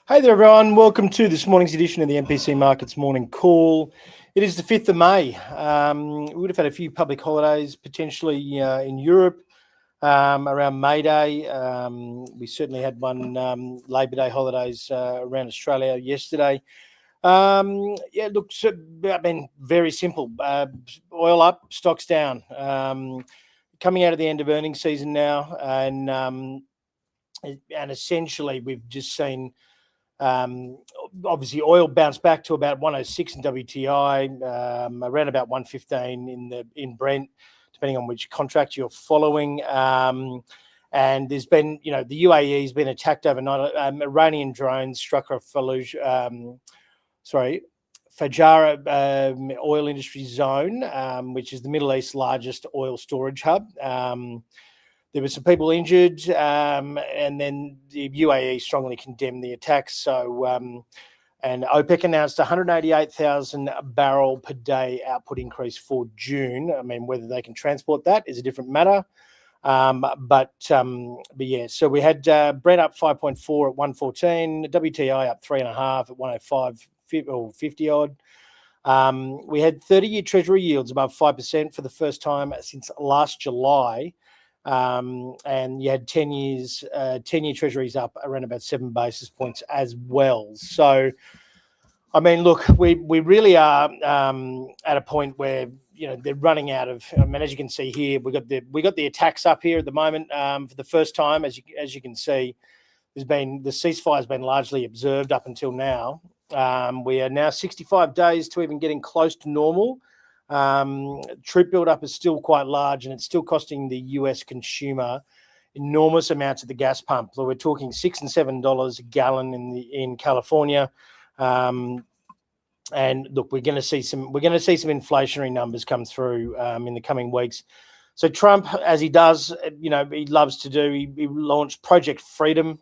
Hey there, everyone. Welcome to this morning's edition of the MPC Markets Morning Call. It is the 5th of May. We would have had a few public holidays potentially in Europe around May Day. We certainly had one Labor Day holidays around Australia yesterday. Look, I mean, very simple. Oil up, stocks down. Coming out of the end of earnings season now, and essentially we've just seen obviously oil bounced back to about 106 in WTI, around about 115 in Brent, depending on which contract you're following. And there's been, the UAE has been attacked overnight. Iranian drones struck a Fajara oil industry zone, which is the Middle East's largest oil storage hub. There were some people injured, and then the UAE strongly condemned the attacks. So, and OPEC announced 188,000 barrel per day output increase for June. I mean, whether they can transport that is a different matter. But yeah, so we had Brent up 5.4 at 114, WTI up 3.5 at 105 or 50 odd. We had 30-year Treasury yields above 5% for the first time since last July. And you had 10-year treasuries up around about 7 basis points as well. So, I mean, look, we really are at a point where they're running out of. I mean, as you can see here, we got the attacks up here at the moment for the first time. As you can see, the ceasefire has been largely observed up until now. We are now 65 days to even getting close to normal. Troop build-up is still quite large, and it's still costing the US consumer enormous amounts at the gas pump. So we're talking $6 and $7 a gallon in California. And look, we're going to see some inflationary numbers come through in the coming weeks. So Trump, as he does, he loves to do. He launched Project Freedom.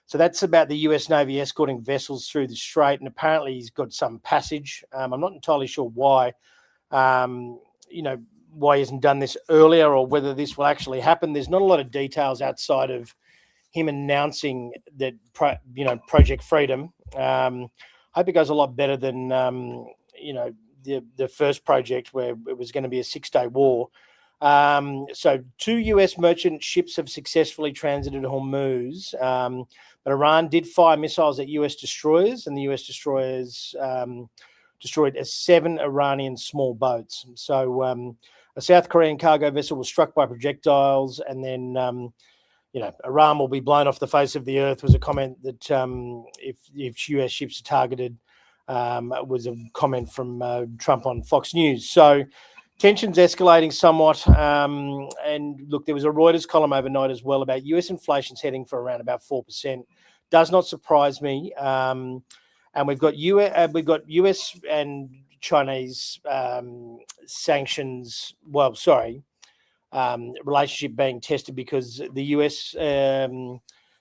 So that's about the US Navy escorting vessels through the Strait, and apparently he's got some passage. I'm not entirely sure why, why he hasn't done this earlier or whether this will actually happen. There's not a lot of details outside of him announcing that, Project Freedom. Hope it goes a lot better than, the first project where it was going to be a 6-day war. So 2 US merchant ships have successfully transited Hormuz, but Iran did fire missiles at US destroyers, and the US destroyers destroyed 7 Iranian small boats. So a South Korean cargo vessel was struck by projectiles, and then Iran will be blown off the face of the earth was a comment that if US ships are targeted, was a comment from Trump on Fox News. So tensions escalating somewhat. And look, there was a Reuters column overnight as well about US inflation's heading for around about 4%. Does not surprise me. And we've got US and Chinese sanctions. Relationship being tested because the US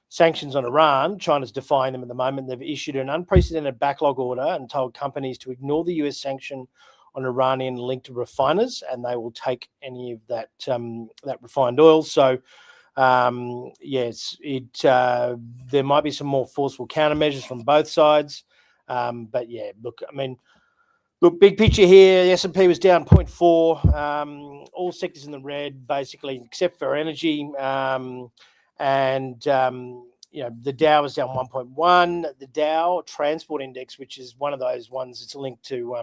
sanctions on Iran, China's defying them at the moment. They've issued an unprecedented backlog order and told companies to ignore the US sanction on Iranian linked refiners, and they will take any of that refined oil. So, yes, there might be some more forceful countermeasures from both sides. But yeah, look, big picture here. The S&P was down 0.4. All sectors in the red, basically, except for energy. The Dow was down 1.1. The Dow Transport Index, which is one of those ones that's linked to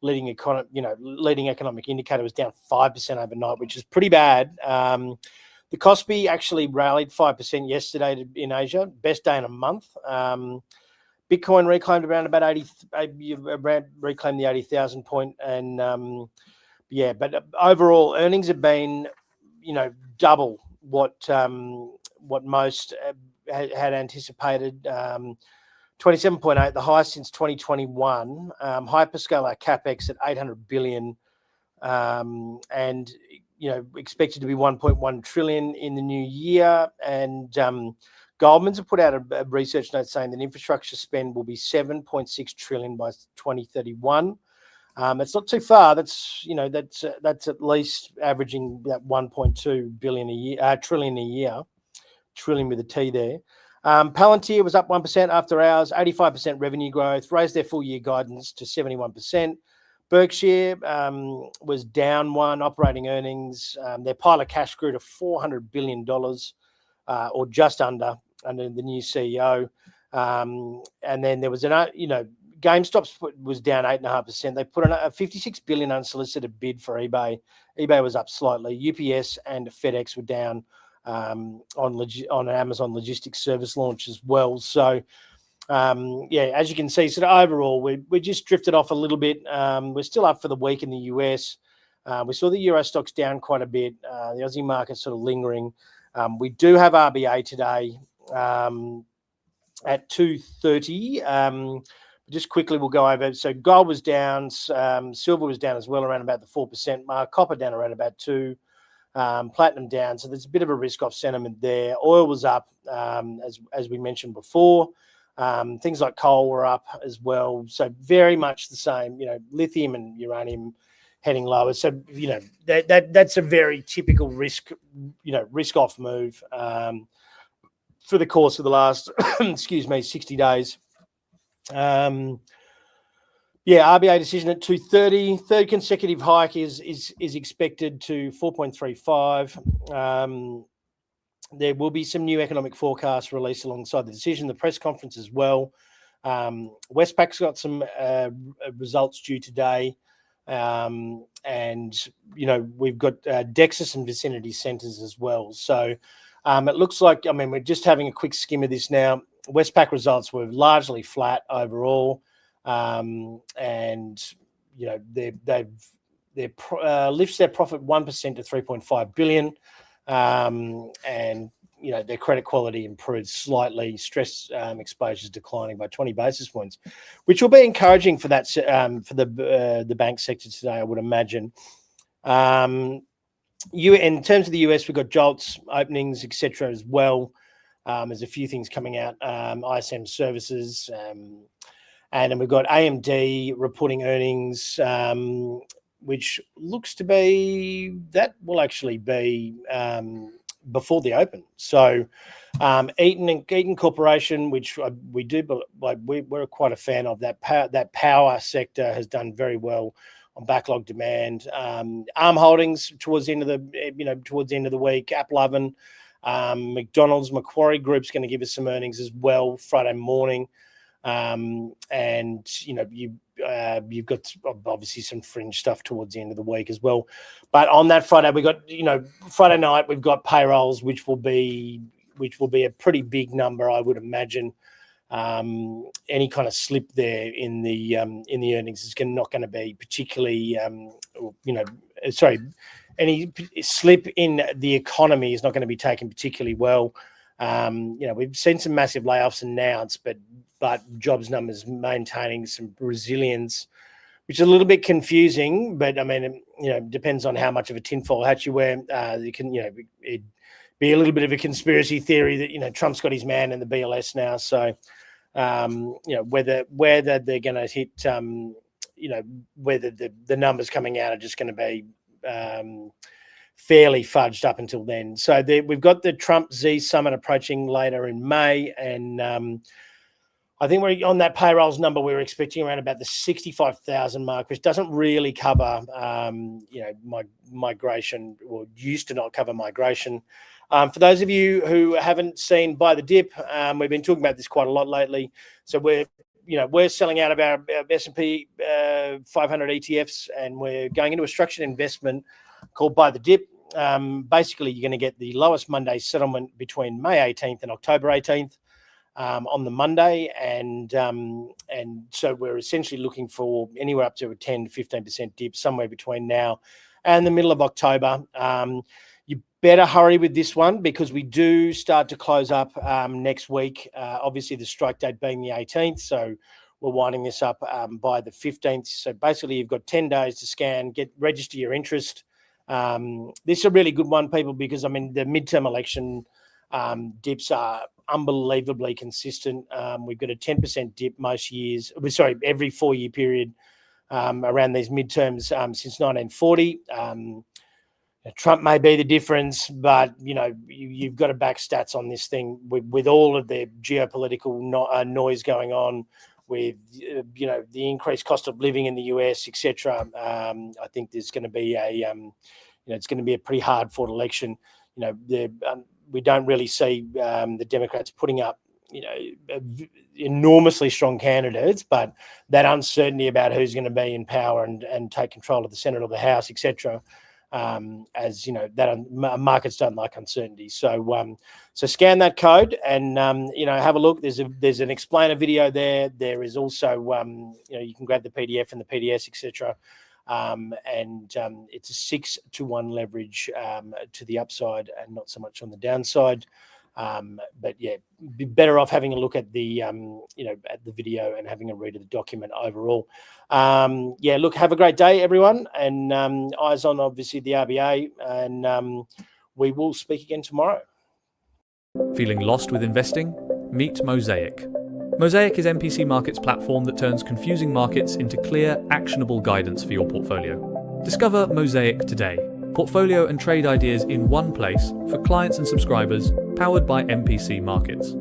leading economic indicator, was down 5% overnight, which is pretty bad. The Kospi actually rallied 5% yesterday in Asia, best day in a month. Bitcoin reclaimed around about reclaimed the 80,000 point, and but overall earnings have been, double what most had anticipated. 27.8, the highest since 2021. Hyperscaler capex at 800 billion, and expected to be 1.1 trillion in the new year. And Goldman's have put out a research note saying that infrastructure spend will be 7.6 trillion by 2031. It's not too far. That's at least averaging that 1.2 billion a year, trillion a year, trillion with a T there. Palantir was up 1% after hours, 85% revenue growth, raised their full year guidance to 71%. Berkshire was down 1%, operating earnings. Their pile of cash grew to $400 billion, or just under the new CEO. And then there was GameStop was down 8.5%. They put a $56 billion unsolicited bid for eBay. eBay was up slightly. UPS and FedEx were down on an Amazon logistics service launch as well. So, as you can see, sort of overall, we just drifted off a little bit. We're still up for the week in the US. We saw the Euro stocks down quite a bit. The Aussie market sort of lingering. We do have RBA today at 2:30. Just quickly, we'll go over. So gold was down, silver was down as well, around about the 4% mark. Copper down around about 2%. Platinum down. So there's a bit of a risk-off sentiment there. Oil was up, as we mentioned before. Things like coal were up as well. So very much the same. Lithium and uranium heading lower. So that's a very typical risk-off move for the course of the last 60 days. RBA decision at 2:30. Third consecutive hike is expected to 4.35. There will be some new economic forecasts released alongside the decision, the press conference as well. Westpac's got some results due today. And we've got Dexus and Vicinity Centres as well. So it looks like, we're just having a quick skim of this now. Westpac results were largely flat overall. They've lifts their profit 1% to 3.5 billion. Their credit quality improved slightly. Stress exposures declining by 20 basis points, which will be encouraging for that for the bank sector today, I would imagine. In terms of the US, we've got JOLTS openings, etc. as well. There's a few things coming out. ISM services, and then we've got AMD reporting earnings, which looks to be that will actually be before the open. So Eaton Corporation, which we do, but we're quite a fan of that. That power sector has done very well on backlog demand. ARM Holdings towards the end of the week. AppLovin, McDonald's, Macquarie Group's going to give us some earnings as well Friday morning. You've got obviously some fringe stuff towards the end of the week as well. But on that Friday, we got Friday night we've got payrolls, which will be a pretty big number, I would imagine. Any kind of slip there in the earnings is not going to be particularly any slip in the economy is not going to be taken particularly well. We've seen some massive layoffs announced, but jobs numbers maintaining some resilience, which is a little bit confusing. But it depends on how much of a tinfoil hat you wear. You can, it'd be a little bit of a conspiracy theory that Trump's got his man in the BLS now. So whether they're going to hit, whether the numbers coming out are just going to be fairly fudged up until then. So we've got the Trump Z summit approaching later in May, and I think we're on that payrolls number. We're expecting around about the 65,000 mark, which doesn't really cover, migration, or used to not cover migration. For those of you who haven't seen Buy the Dip, we've been talking about this quite a lot lately. So we're selling out of our S&P 500 ETFs, and we're going into a structured investment called Buy the Dip. Basically, you're going to get the lowest Monday settlement between May 18th and October 18th on the Monday, and so we're essentially looking for anywhere up to a 10 to 15% dip somewhere between now and the middle of October. You better hurry with this one because we do start to close up next week. Obviously, the strike date being the 18th, so we're winding this up by the 15th. So basically, you've got 10 days to scan, register your interest. This is a really good one, people, because the midterm election dips are unbelievably consistent. We've got a 10% dip most years. Every 4-year period around these midterms since 1940. Trump may be the difference, but you've got to back stats on this thing with all of the geopolitical noise going on, with the increased cost of living in the US, etc. I think there's going to be it's going to be a pretty hard fought election. We don't really see the Democrats putting up enormously strong candidates, but that uncertainty about who's going to be in power and take control of the Senate or the House, etc. Markets don't like uncertainty. So scan that code and have a look. There's an explainer video there. There is also you can grab the PDF and the PDS, etc. It's a 6-to-1 leverage to the upside and not so much on the downside. But yeah, be better off having a look at the at the video and having a read of the document overall. Look, have a great day, everyone, and eyes on obviously the RBA, and we will speak again tomorrow. Feeling lost with investing? Meet Mosaic. Mosaic is MPC Markets' platform that turns confusing markets into clear, actionable guidance for your portfolio. Discover Mosaic today. Portfolio and trade ideas in one place for clients and subscribers, powered by MPC Markets.